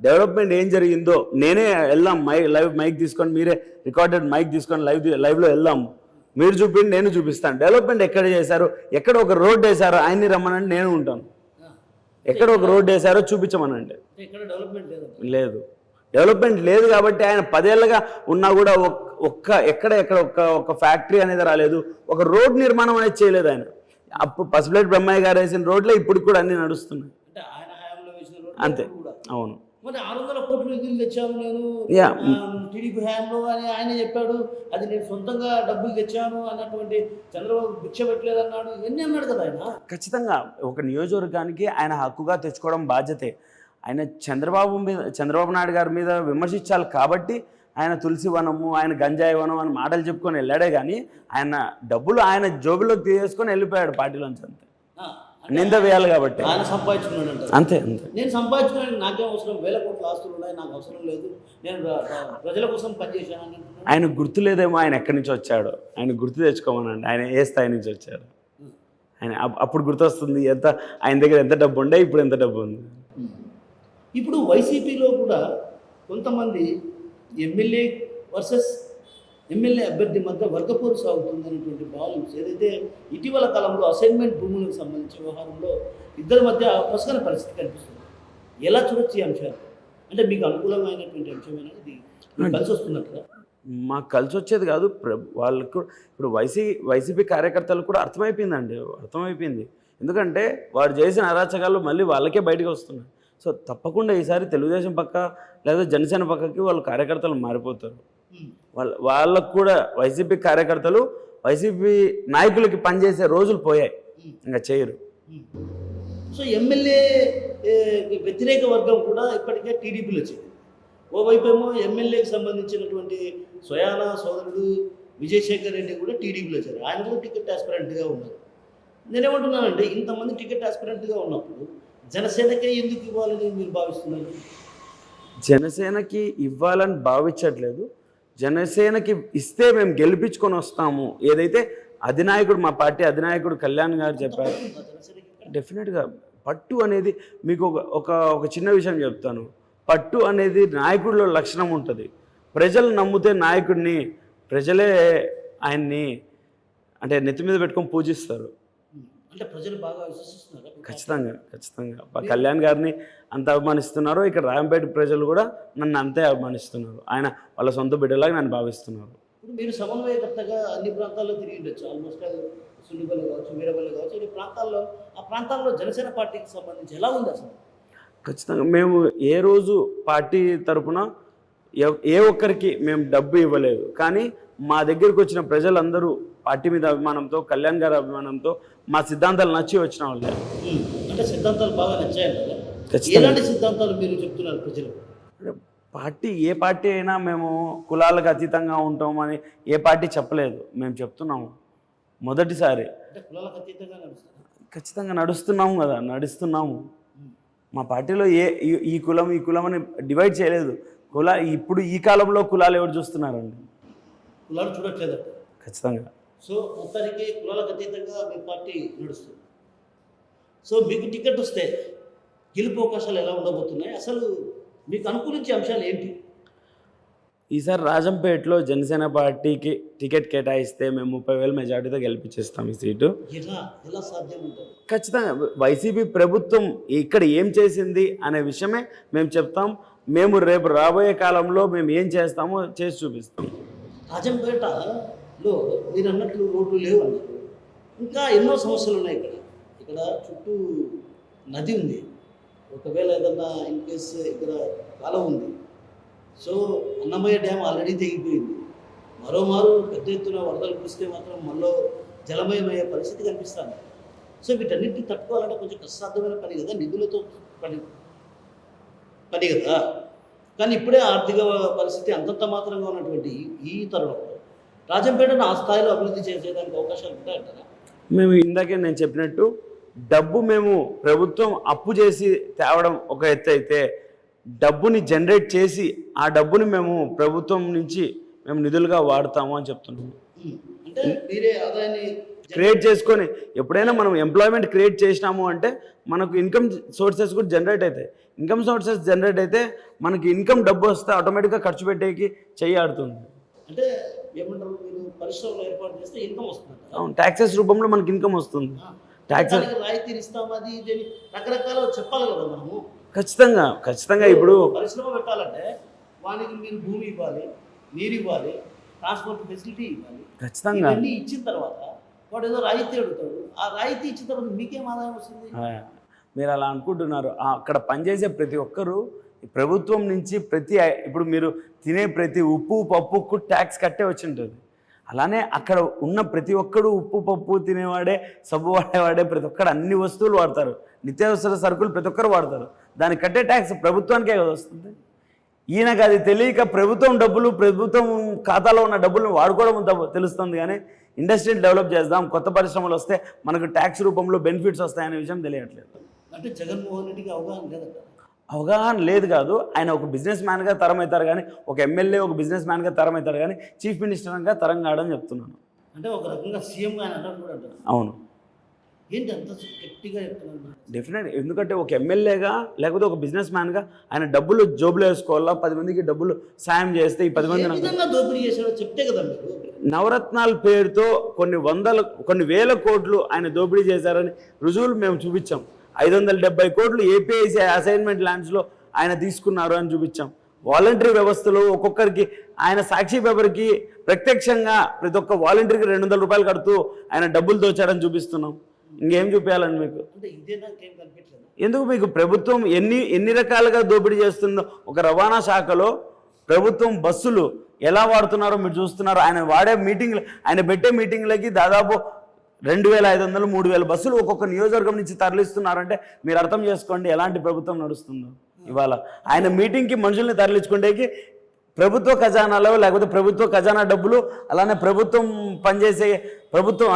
డెవలప్మెంట్ ఏం జరిగిందో నేనే వెళ్దాం లైవ్ మైక్ తీసుకొని మీరే రికార్డెడ్ మైక్ తీసుకొని లైవ్లో వెళ్దాం, మీరు చూపిండి నేను చూపిస్తాను. డెవలప్మెంట్ ఎక్కడ చేశారు, ఎక్కడ ఒక రోడ్ వేశారో ఆయన్ని రమ్మనండి నేను ఉంటాను. ఎక్కడ ఒక రోడ్ వేశారో చూపించమనండి. ఇక్కడ డెవలప్మెంట్ లేదు, డెవలప్మెంట్ లేదు కాబట్టి ఆయన 10 ఏళ్ళగా ఉన్నా కూడా ఎక్కడ ఒక ఫ్యాక్టరీ అనేది రాలేదు, ఒక రోడ్ నిర్మాణం అనేది చేయలేదు ఆయన. అప్పుడు పసుపులేటి బ్రహ్మయ్య గారు వేసిన రోడ్లే ఇప్పుడు కూడా అన్ని నడుస్తున్నాయి. అంటే ఆయన హయాంలో వేసిన రోడ్లు అంతే, కూడా. అవును. మరి 600 కోట్లు నిధులు తెచ్చాను నేను Yeah. టీడీపీ హయాంలో అని ఆయన చెప్పాడు. అది నేను సొంతంగా డబ్బులు తెచ్చాను అన్నటువంటి చంద్రబాబు భిక్ష పెట్టలేదు అన్నాడు. ఇవన్నీ అన్నాడు కదా ఆయన. ఖచ్చితంగా ఒక నియోజకవర్గానికి ఆయన హక్కుగా తెచ్చుకోవడం బాధ్యతే. ఆయన చంద్రబాబు నాయుడు గారి మీద విమర్శించాలి కాబట్టి ఆయన తులసి వనము, ఆయన గంజాయి వనం అని మాటలు చెప్పుకొని వెళ్ళాడే కానీ ఆయన డబ్బులు ఆయన జోబులోకి తీసేసుకొని వెళ్ళిపోయాడు పార్టీలోంచి. అంతే, నింద వేయాలి కాబట్టి ఆయన సంపాదించుకున్నాడు అంటారు. అంతే అంతే. నేను సంపాదించుకున్నాను, నాకేం అవసరం, 1000 కోట్ల ఆస్తులు ఉన్నాయి, నాకు అవసరం లేదు, నేను ప్రజల కోసం పనిచేశాను అని అంటున్నాడు. ఆయన గుర్తు లేదేమో ఆయన ఎక్కడి నుంచి వచ్చాడో, ఆయన గుర్తు తెచ్చుకోమనండి. ఆయన ఏ స్థాయి నుంచి వచ్చాడు ఆయన అప్పుడు గుర్తొస్తుంది. ఆయన దగ్గర ఎంత డబ్బు ఉండే, ఇప్పుడు ఎంత డబ్బు ఉంది. ఇప్పుడు వైసీపీలో కూడా కొంతమంది ఎమ్మెల్యే వర్సెస్ ఎమ్మెల్యే అభ్యర్థి మధ్య వర్గపోరు సాగుతుందనేటువంటి భావన ఏదైతే ఇటీవల కాలంలో అసైన్మెంట్ భూములకు సంబంధించిన వ్యవహారంలో ఇద్దరి మధ్య పసగని పరిస్థితి కనిపిస్తుంది. ఎలా చూడొచ్చు ఈ అంశాలు? అంటే మీకు అనుకూలమైనటువంటి అంశం అనేది కలిసి వస్తున్నట్టుగా? మాకు కలిసి వచ్చేది కాదు, వాళ్ళకు ఇప్పుడు వైసీపీ కార్యకర్తలు కూడా అర్థమైపోయింది. ఎందుకంటే వారు చేసిన అరాచకాలు మళ్ళీ వాళ్ళకే బయటకు వస్తున్నాయి. సో తప్పకుండా ఈసారి తెలుగుదేశం పక్క లేదా జనసేన పక్కకి వాళ్ళు కార్యకర్తలు మారిపోతారు. వాళ్ళకు కూడా వైసీపీ కార్యకర్తలు వైసీపీ నాయకులకి పనిచేసే రోజులు పోయాయి, ఇంకా చేయరు. సో ఎమ్మెల్యే వ్యతిరేక వర్గం కూడా ఇప్పటికే టీడీపీలో చేరింది. ఓవైపు ఏమో ఎమ్మెల్యేకి సంబంధించినటువంటి స్వయాన సోదరుడు విజయశేఖర్ రెడ్డి కూడా టీడీపీలో చేరారు. ఆయన కూడా టికెట్ ఆస్పిరెంట్గా ఉన్నారు. నేనేమంటున్నానంటే ఇంతమంది టికెట్ ఆస్పిరెంట్గా ఉన్నప్పుడు జనసేనకే ఎందుకు ఇవ్వాలని మీరు భావిస్తున్నారు? జనసేనకి ఇవ్వాలని భావించట్లేదు. జనసేనకి ఇస్తే మేము గెలిపించుకొని వస్తాము ఏదైతే అధినాయకుడు, మా పార్టీ అధినాయకుడు కళ్యాణ్ గారు చెప్పారు. డెఫినెట్గా పట్టు అనేది మీకు ఒక చిన్న విషయం చెప్తాను. పట్టు అనేది నాయకుడిలో లక్షణం ఉంటుంది. ప్రజలు నమ్మితే నాయకుడిని ప్రజలే ఆయన్ని అంటే నెత్తి మీద పెట్టుకొని పూజిస్తారు. అంటే ప్రజలు బాగా విశ్వసిస్తున్నారు. ఖచ్చితంగా కళ్యాణ్ గారిని అంత అభిమానిస్తున్నారు. ఇక్కడ రాయంపేట ప్రజలు కూడా నన్ను అంతే అభిమానిస్తున్నారు. ఆయన వాళ్ళ సొంత బిడ్డలాగా నన్ను భావిస్తున్నారు. ఇప్పుడు మీరు సమన్వయకర్తగా అన్ని ప్రాంతాల్లో తిరిగి ఉండొచ్చు. ఆల్మోస్ట్ సున్నిపల్లి కావచ్చు, వీరపల్లి కావచ్చు, ఈ ప్రాంతాల్లో జనసేన పార్టీకి సంబంధించి ఎలా ఉంది అసలు? ఖచ్చితంగా మేము ఏ రోజు పార్టీ తరఫున ఏ ఒక్కరికి మేము డబ్బు ఇవ్వలేదు. కానీ మా దగ్గరికి వచ్చిన ప్రజలందరూ పార్టీ మీద అభిమానంతో, కళ్యాణ్ గారి అభిమానంతో, మా సిద్ధాంతాలు నచ్చి వచ్చిన వాళ్ళే. అంటే సిద్ధాంతాలు బాగా నచ్చాయంట. ఎలాంటి సిద్ధాంతాలు మీరు చెప్తున్నారు ప్రజలు? ఏ పార్టీ అయినా మేము కులాలకు అతీతంగా ఉంటామని ఏ పార్టీ చెప్పలేదు. మేము చెప్తున్నాము మొదటిసారి. అంటే కులాలకు అతీతంగా ఖచ్చితంగా నడుస్తున్నాము. మా పార్టీలో ఈ కులం అని డివైడ్ చేయలేదు. ఇప్పుడు ఈ కాలంలో కులాలు ఎవరు చూస్తున్నారండి? కులాలు చూడట్లేదంట. ఖచ్చితంగా. సో మొత్తానికి కులాలకు అతీతంగా మీ పార్టీ నడుస్తుంది. సో మీకు టికెట్ వస్తే గెలుపు అవకాశాలు ఎలా ఉండబోతున్నాయి? అసలు మీకు అనుకూలించే అంశాలు ఏంటి? ఈసారి రాజంపేటలో జనసేన పార్టీకి టికెట్ కేటాయిస్తే మేము 30,000 మెజార్టీతో గెలిపించేస్తాం ఈ సీటు. ఎలా సాధ్యం ఉంటుంది? ఖచ్చితంగా వైసీపీ ప్రభుత్వం ఇక్కడ ఏం చేసింది అనే విషయమే మేము చెప్తాం. మేము రేపు రాబోయే కాలంలో మేము ఏం చేస్తామో చేసి చూపిస్తాం. రాజంపేటలో మీరు అన్నట్లు రోడ్లు లేవు అన్నారు. ఇంకా ఎన్నో సమస్యలు ఉన్నాయి. ఇక్కడ చుట్టూ నది ఉంది. ఒకవేళ ఏదన్నా ఇన్ కేస్ ఇక్కడ కాలం ఉంది. సో అన్నమయ్య డ్యామ్ ఆల్రెడీ తెగిపోయింది. మరోమారు పెద్ద ఎత్తున వరదలు కురిస్తే మాత్రం మళ్ళీ జలమయమయ్యే పరిస్థితి కనిపిస్తుంది. సో వీటన్నిటిని తట్టుకోవాలంటే కొంచెం కష్టసాధ్యమైన పని కదా, నిధులతో పని కదా. కానీ ఇప్పుడే ఆర్థిక పరిస్థితి అంతంత మాత్రంగా ఉన్నటువంటి ఈ తరుణంలో రాజంపేటను ఆ స్థాయిలో అభివృద్ధి చేసేదానికి అవకాశాలు ఉంటాయంటారా? మేము ఇందాకే నేను చెప్పినట్టు డబ్బు మేము ప్రభుత్వం అప్పు చేసి తేవడం ఒక ఎత్తు అయితే, డబ్బుని జనరేట్ చేసి ఆ డబ్బుని మేము ప్రభుత్వం నుంచి మేము నిధులుగా వాడతాము అని చెప్తున్నాము. అంటే మీరే ఆదాయాన్ని క్రియేట్ చేసుకొని ఎప్పుడైనా మనం ఎంప్లాయ్మెంట్ క్రియేట్ చేసినాము అంటే మనకు ఇన్కమ్ సోర్సెస్ కూడా జనరేట్ అవుతాయి. ఇన్కమ్ సోర్సెస్ జనరేట్ అయితే మనకి ఇన్కమ్ డబ్బు వస్తే ఆటోమేటిక్గా ఖర్చు పెట్టేకి చెయ్యి ఆడుతుంది. అంటే ఏమంటారు, మీరు పరిశ్రమలు ఏర్పాటు చేస్తే ఇన్కమ్ వస్తుంది. అవును, ట్యాక్సెస్ రూపంలో మనకి ఇన్కమ్ వస్తుంది. ట్యాక్సెస్ రాయితీలు ఇస్తాం, అది ఇది రకరకాల చెప్పాలి కదా మనము. ఖచ్చితంగా ఇప్పుడు పరిశ్రమ పెట్టాలంటే వానికి మీరు భూమి ఇవ్వాలి, నీరు ఇవ్వాలి, ట్రాన్స్పోర్ట్ ఫెసిలిటీ ఇవ్వాలి. ఖచ్చితంగా ఇవన్నీ ఇచ్చిన తర్వాత వాడు ఏదో రాయితీ అడుగుతాడు. ఆ రాయితీ ఇచ్చిన తర్వాత మీకేం ఆదాయం వస్తుంది? మీరు అలా అనుకుంటున్నారు. అక్కడ పనిచేసే ప్రతి ఒక్కరూ ప్రభుత్వం నుంచి ఇప్పుడు మీరు తినే ప్రతి ఉప్పు పప్పుకు ట్యాక్స్ కట్టే వచ్చి ఉంటుంది. అలానే అక్కడ ఉన్న ప్రతి ఒక్కడు ఉప్పు పప్పు తినేవాడే, సబ్బు వాడేవాడే, ప్రతి ఒక్కడు అన్ని వస్తువులు వాడతారు. నిత్యావసర సరుకులు ప్రతి ఒక్కరు వాడతారు. దానికి కట్టే ట్యాక్స్ ప్రభుత్వానికే కదా వస్తుంది. ఈయనకు అది తెలియక ప్రభుత్వం ఖాతాలో ఉన్న డబ్బులను వాడుకోవడం తెలుస్తుంది. కానీ ఇండస్ట్రీని డెవలప్ చేద్దాం, కొత్త పరిశ్రమలు వస్తే మనకు ట్యాక్స్ రూపంలో బెనిఫిట్స్ వస్తాయనే విషయం తెలియట్లేదు. అంటే జగన్మోహన్ రెడ్డికి అవగాహన లేదు కాదు. ఆయన ఒక బిజినెస్ మ్యాన్గా తరం అవుతారు కానీ, ఒక ఎమ్మెల్యే ఒక బిజినెస్ మ్యాన్గా తరం అవుతారు కానీ చీఫ్ మినిస్టర్గా తరం కాడని చెప్తున్నాను. అంటే ఒక రకంగా సీఎం గాని అంటారు కూడా అంటారు. అవును, ఏంటి అంత గట్టిగా చెప్తున్నారు? డెఫినెట్. ఎందుకంటే ఒక ఎమ్మెల్యేగా లేకపోతే ఒక బిజినెస్ మ్యాన్గా ఆయన డబ్బులు జోబులో వేసుకోవాలా, 10 మందికి డబ్బులు సాయం చేస్తే ఈ 10 మంది దోపిడీ చేసాడో చెప్తే కదా మీరు. నవరత్నాల పేరుతో కొన్ని వేల కోట్లు ఆయన దోపిడీ చేశారని రుజువులు మేము చూపించాం. 570 కోట్లు ఏపీఐసీ అసైన్మెంట్ ల్యాండ్స్లో ఆయన తీసుకున్నారు అని చూపించాం. వాలంటరీ వ్యవస్థలో ఒక్కొక్కరికి ఆయన సాక్షి పేపర్కి ప్రత్యక్షంగా ప్రతి ఒక్క వాలంటరీకి 200 రూపాయలు కడుతూ ఆయన డబ్బులు దోచాడని చూపిస్తున్నాం. ఇంకేం చూపించాలండి మీకు? ఎందుకు మీకు ప్రభుత్వం ఎన్ని రకాలుగా దోపిడీ చేస్తుందో, ఒక రవాణా శాఖలో ప్రభుత్వం బస్సులు ఎలా వాడుతున్నారో మీరు చూస్తున్నారు. ఆయన పెట్టే మీటింగ్లకి దాదాపు 2500, 3000 బస్సులు ఒక్కొక్క నియోజకవర్గం నుంచి తరలిస్తున్నారంటే మీరు అర్థం చేసుకోండి ఎలాంటి ప్రభుత్వం నడుస్తుందో. ఇవాళ ఆయన మీటింగ్కి మనుషుల్ని తరలించుకుంటేకి ప్రభుత్వ ఖజానాలో లేకపోతే ప్రభుత్వ ఖజానా డబ్బులు, అలానే ప్రభుత్వం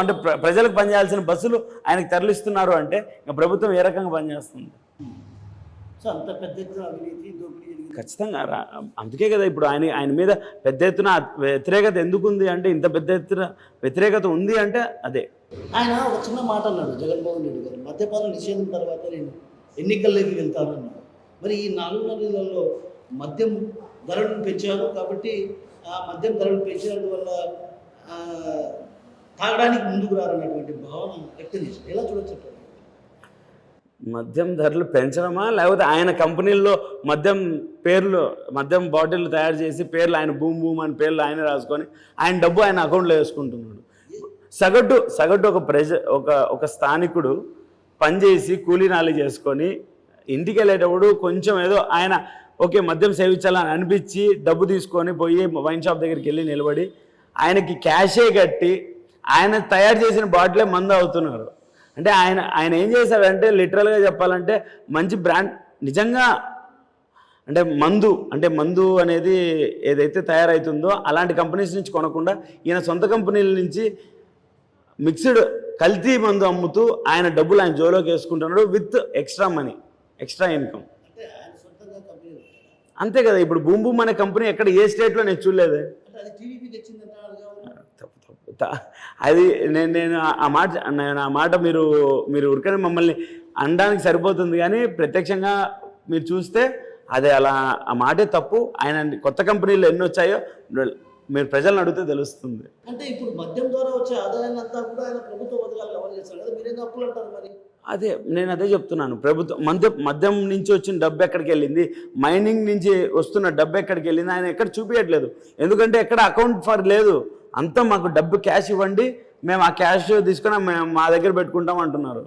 అంటే ప్రజలకు పనిచేయాల్సిన బస్సులు ఆయనకు తరలిస్తున్నారు అంటే ఇంకా ప్రభుత్వం ఏ రకంగా పనిచేస్తుంది? అంత పెద్ద ఎత్తున అవినీతి దోపిడీ ఖచ్చితంగా. అందుకే కదా ఇప్పుడు ఆయన మీద పెద్ద ఎత్తున వ్యతిరేకత ఎందుకు ఉంది అంటే, ఇంత పెద్ద ఎత్తున వ్యతిరేకత ఉంది అంటే అదే. ఆయన ఒక చిన్న మాట అన్నాడు జగన్మోహన్ రెడ్డి గారు, మద్యపాన నిషేధం తర్వాత నేను ఎన్నికల్లోకి వెళ్తానన్నాడు. మరి ఈ 4.5 నెలల్లో మద్యం ధరలను పెంచారు కాబట్టి ఆ మద్యం ధరలు పెంచినందువల్ల తాగడానికి ముందుకు రారన్నటువంటి భావన వ్యక్తం చేశారు. ఎలా చూడొచ్చు? మద్యం ధరలు పెంచడమా, లేకపోతే ఆయన కంపెనీల్లో మద్యం బాటిల్ తయారు చేసి పేర్లు ఆయన భూమ్ అని పేర్లు ఆయన రాసుకొని ఆయన డబ్బు ఆయన అకౌంట్లో వేసుకుంటున్నాడు. సగటు ఒక స్థానికుడు పనిచేసి కూలీ నాలి చేసుకొని ఇంటికి వెళ్ళేటప్పుడు కొంచెం ఏదో ఆయన ఓకే మద్యం సేవించాలని అనిపించి డబ్బు తీసుకొని పోయి వైన్ షాప్ దగ్గరికి వెళ్ళి నిలబడి ఆయనకి క్యాషే కట్టి ఆయన తయారు చేసిన బాటిలే మందు అవుతున్నారు. అంటే ఆయన ఏం చేశాడంటే, లిటరల్గా చెప్పాలంటే మంచి బ్రాండ్ నిజంగా అంటే మందు అనేది ఏదైతే తయారవుతుందో అలాంటి కంపెనీస్ నుంచి కొనకుండా ఈయన సొంత కంపెనీల నుంచి మిక్స్డ్ కల్తీ మందు అమ్ముతూ ఆయన డబ్బులు ఆయన జోలోకి వేసుకుంటున్నాడు with extra money, extra income. అంతే కదా. ఇప్పుడు బూమ్ అనే కంపెనీ ఎక్కడ ఏ స్టేట్లో నేను చూడలేదు. అది నేను ఆ మాట మీరు ఉరికనే మమ్మల్ని అనడానికి సరిపోతుంది కానీ ప్రత్యక్షంగా మీరు చూస్తే అది అలా ఆ మాటే తప్పు. ఆయన కొత్త కంపెనీలు ఎన్ని వచ్చాయో మీరు ప్రజలను అడిగితే తెలుస్తుంది. అంటే ఇప్పుడు మద్యం ద్వారా వచ్చే ఆదాయాన్ని అంతా కూడా ఆయన ప్రభుత్వ పథకాలు అమలు చేస్తారు కదా, మీరేం తప్పులు అంటారు మరి? నేను అదే చెప్తున్నాను. మద్యం నుంచి వచ్చిన డబ్బు ఎక్కడికి వెళ్ళింది, మైనింగ్ నుంచి వస్తున్న డబ్బు ఎక్కడికి వెళ్ళింది ఆయన ఎక్కడ చూపించట్లేదు. ఎందుకంటే ఎక్కడ అకౌంట్ ఫర్ లేదు. అంతా మాకు డబ్బు క్యాష్ ఇవ్వండి, మేము ఆ క్యాష్ తీసుకొని మేము మా దగ్గర పెట్టుకుంటాం అంటున్నారు.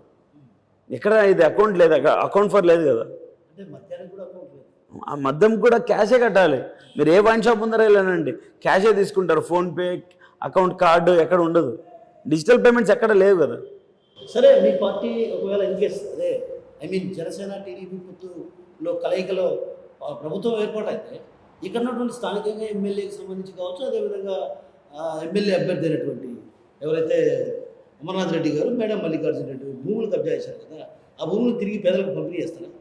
ఎక్కడ ఇది అకౌంట్ లేదు, అకౌంట్ ఫర్ లేదు కదా. ఆ మద్యం కూడా క్యాషే కట్టాలి. మీరు ఏ వైన్ షాప్ ముందర వెళ్ళానండి క్యాషే తీసుకుంటారు. ఫోన్పే, అకౌంట్ కార్డు ఎక్కడ ఉండదు. డిజిటల్ పేమెంట్స్ ఎక్కడ లేవు కదా. సరే, మీ పార్టీ ఒకవేళ ఇన్కేస్ జనసేన టీడీపీ పొత్తులో కలయికలో ప్రభుత్వం ఏర్పాటైతే ఇక్కడ ఉన్నటువంటి స్థానికంగా ఎమ్మెల్యేకి సంబంధించి కావచ్చు, అదేవిధంగా ఎమ్మెల్యే అభ్యర్థి అయినటువంటి ఎవరైతే అమర్నాథ్ రెడ్డి గారు, మేడం మల్లికార్జున రెడ్డి భూములు కబ్జా చేశారు కదా, ఆ భూములు తిరిగి పేదలకు పంపిణీ చేస్తారు.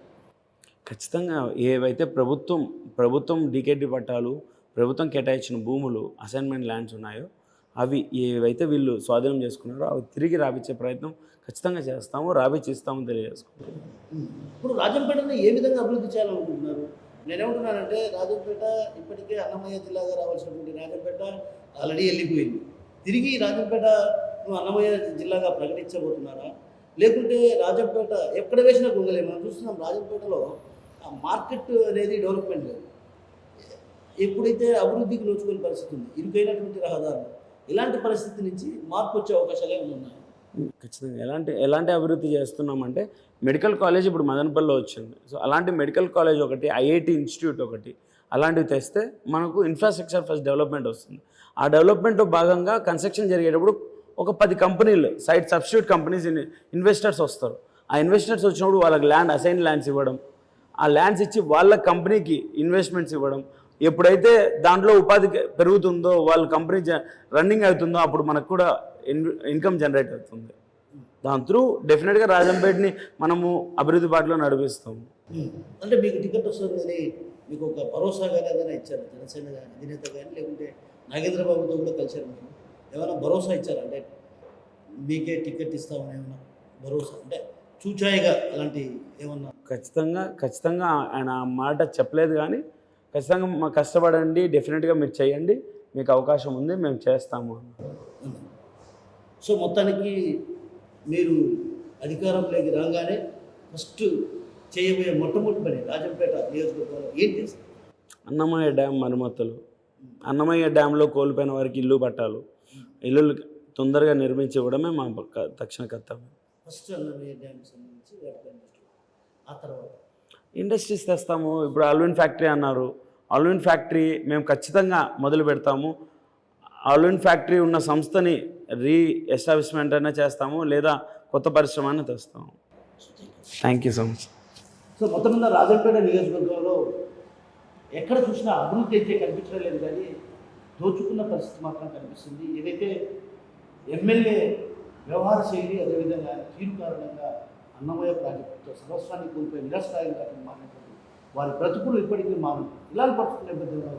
ఖచ్చితంగా. ఏవైతే ప్రభుత్వం డీకేటీ పట్టాలు ప్రభుత్వం కేటాయించిన భూములు అసైన్మెంట్ ల్యాండ్స్ ఉన్నాయో అవి ఏవైతే వీళ్ళు స్వాధీనం చేసుకున్నారో అవి తిరిగి రాబిచ్చే ప్రయత్నం ఖచ్చితంగా చేస్తాము, రాబిచ్చిస్తాము తెలియజేసుకుంటాం. ఇప్పుడు రాజంపేటని ఏ విధంగా అభివృద్ధి చేయాలనుకుంటున్నారు? నేనేమంటున్నానంటే రాజంపేట ఇప్పటికే అన్నమయ్య జిల్లాగా రావాల్సినటువంటి రాజంపేట ఆల్రెడీ వెళ్ళిపోయింది. తిరిగి రాజంపేటను అన్నమయ్య జిల్లాగా ప్రకటించబోతున్నారా? లేకుంటే రాజంపేట ఎక్కడ వేసిన గొంగలే. మనం చూస్తున్నాం రాజంపేటలో ఆ మార్కెట్ అనేది డెవలప్మెంట్ లేదు. ఎప్పుడైతే అభివృద్ధికి నోచుకునే పరిస్థితి ఉంది, ఇరుకైనటువంటి రహదారులు, ఇలాంటి పరిస్థితి నుంచి మార్పు వచ్చే అవకాశాలు ఏమైనా ఉన్నాయి? ఖచ్చితంగా ఎలాంటి అభివృద్ధి చేస్తున్నామంటే మెడికల్ కాలేజ్ ఇప్పుడు మదనపల్లిలో వచ్చింది. సో అలాంటి మెడికల్ కాలేజ్ ఒకటి, ఐఐటి ఇన్స్టిట్యూట్ ఒకటి, అలాంటివి తెస్తే మనకు ఇన్ఫ్రాస్ట్రక్చర్ ఫస్ట్ డెవలప్మెంట్ వస్తుంది. ఆ డెవలప్మెంట్లో భాగంగా కన్స్ట్రక్షన్ జరిగేటప్పుడు ఒక 10 కంపెనీలు సైట్ సబ్స్టిట్యూట్ కంపెనీస్ ఇన్వెస్టర్స్ వస్తారు. ఆ ఇన్వెస్టర్స్ వచ్చినప్పుడు వాళ్ళకి అసైన్ ల్యాండ్స్ ఇవ్వడం, ఆ ల్యాండ్స్ ఇచ్చి వాళ్ళ కంపెనీకి ఇన్వెస్ట్మెంట్స్ ఇవ్వడం. ఎప్పుడైతే దాంట్లో ఉపాధి పెరుగుతుందో, వాళ్ళ కంపెనీ రన్నింగ్ అవుతుందో అప్పుడు మనకు కూడా ఇన్కమ్ జనరేట్ అవుతుంది. దాని త్రూ డెఫినెట్గా రాజంపేటని మనము అభివృద్ధి బాటలో నడిపిస్తాము. అంటే మీకు టికెట్ వస్తుందని మీకు ఒక భరోసా కానీ ఏదైనా ఇచ్చారు జనసేన అధినేత కానీ, లేకుంటే నాగేంద్రబాబుతో కూడా కలిసారు, మీరు ఏమైనా భరోసా ఇచ్చారు? అంటే మీకే టికెట్ ఇస్తామని ఏమన్నా భరోసా, అంటే చూచాయిగా అలాంటి ఏమన్నా? ఖచ్చితంగా ఆయన ఆ మాట చెప్పలేదు, కానీ ఖచ్చితంగా మా కష్టపడండి, డెఫినెట్గా మీరు చేయండి, మీకు అవకాశం ఉంది, మేము చేస్తాము. సో మొత్తానికి మీరు అధికారంలోకి రాగానే ఫస్ట్ చేయబోయే మొట్టమొదటి పని రాజంపేట నియోజకవర్గంలో ఏంటి? అన్నమయ్య డ్యామ్ మరమ్మతులు, అన్నమయ్య డ్యాంలో కోల్పోయిన వారికి ఇల్లు పట్టాలు, ఇల్లు తొందరగా నిర్మించి ఇవ్వడమే మా తక్షణ కర్తవ్యం. ఫస్ట్ అన్నమయ్య డ్యామ్ సంబంధించి ఆ తర్వాత ఇండస్ట్రీస్ తెస్తాము. ఇప్పుడు అల్విన్ ఫ్యాక్టరీ అన్నారు, అల్విన్ ఫ్యాక్టరీ మేము ఖచ్చితంగా మొదలు పెడతాము. అల్విన్ ఫ్యాక్టరీ ఉన్న సంస్థని ఎస్టాబ్లిష్మెంట్ అయినా చేస్తాము, లేదా కొత్త పరిశ్రమ అయినా తెస్తాము. Thank you so much. So మొత్తం మీద రాజంపేట నియోజకవర్గంలో ఎక్కడ చూసినా అభివృద్ధి అయితే కనిపించడం లేదు, కానీ దోచుకున్న పరిస్థితి మాత్రం కనిపిస్తుంది. ఏదైతే ఎమ్మెల్యే వ్యవహార శైలి, అదేవిధంగా తీరు కారణంగా అన్నమయ్య ప్రాజెక్టుతో సర్వస్వాన్ని కోల్పోయి నిరాశ్రాయంగా మారినటువంటి వారి బ్రతుకులు ఇప్పటికీ మారు. ఇలాంటి పరిస్థితుల నేపథ్యంలో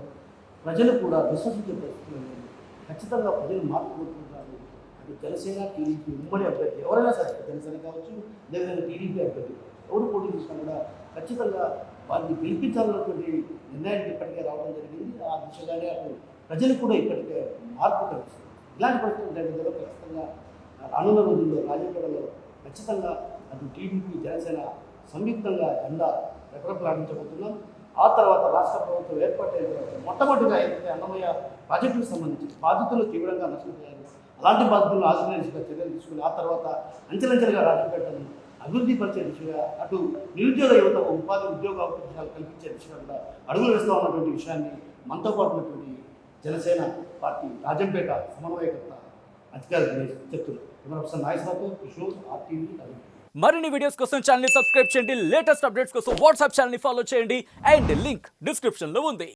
ప్రజలు కూడా విశ్వసించే పరిస్థితులు లేదు. ఖచ్చితంగా ప్రజలు మార్పు కోరుకుంటున్నారు. అటు జనసేన, టీడీపీ ఉమ్మడి అభ్యర్థి ఎవరైనా సరే, జనసేన కావచ్చు, అదేవిధంగా టీడీపీ అభ్యర్థి ఎవరు పోటీ చేసినా కూడా ఖచ్చితంగా వారిని గెలిపించాలన్నటువంటి నిర్ణయానికి ఇప్పటికే రావడం జరిగింది. ఆ దిశగానే అటు ప్రజలు కూడా ఇప్పటికే మార్పు కనిపిస్తుంది. ఇలాంటి పరిస్థితుల నేపథ్యంలో ఖచ్చితంగా రానున్న రోజుల్లో రాజంపేటలో ఖచ్చితంగా అటు టీడీపీ, జనసేన సంయుక్తంగా రెపరెపలాడించబోతున్నాం. ఆ తర్వాత రాష్ట్ర ప్రభుత్వం ఏర్పాటైన తర్వాత మొట్టమొదటిగా ఏదైతే అన్నమయ్య ప్రాజెక్టులకు సంబంధించి బాధితులు తీవ్రంగా నష్టపోయారు, అలాంటి బాధితులను ఆదుకునే దిశగా చర్యలు తీసుకుని ఆ తర్వాత అంచెలంచెలుగా రాజంపేటను అభివృద్ధి పరిచే దిశగా, అటు నిరుద్యోగ యువతకు ఉద్యోగ అవకాశాలు కల్పించే దిశగా కూడా అడుగులు వేస్తూ ఉన్నటువంటి విషయాన్ని మనతో పాటు ఉన్నటువంటి జనసేన పార్టీ రాజంపేట సమన్వయకర్త అధికారి చెప్తున్నారు. నాయకులతో కిషోర్, RTV. మరిన్ని వీడియోస్ కోసం ఛానల్ ని సబ్స్క్రైబ్ చేయండి, లేటెస్ట్ అప్డేట్స్ కోసం వాట్సాప్ ఛానల్ ని ఫాలో చేయండి, అండ్ లింక్ డిస్క్రిప్షన్ లో ఉంది.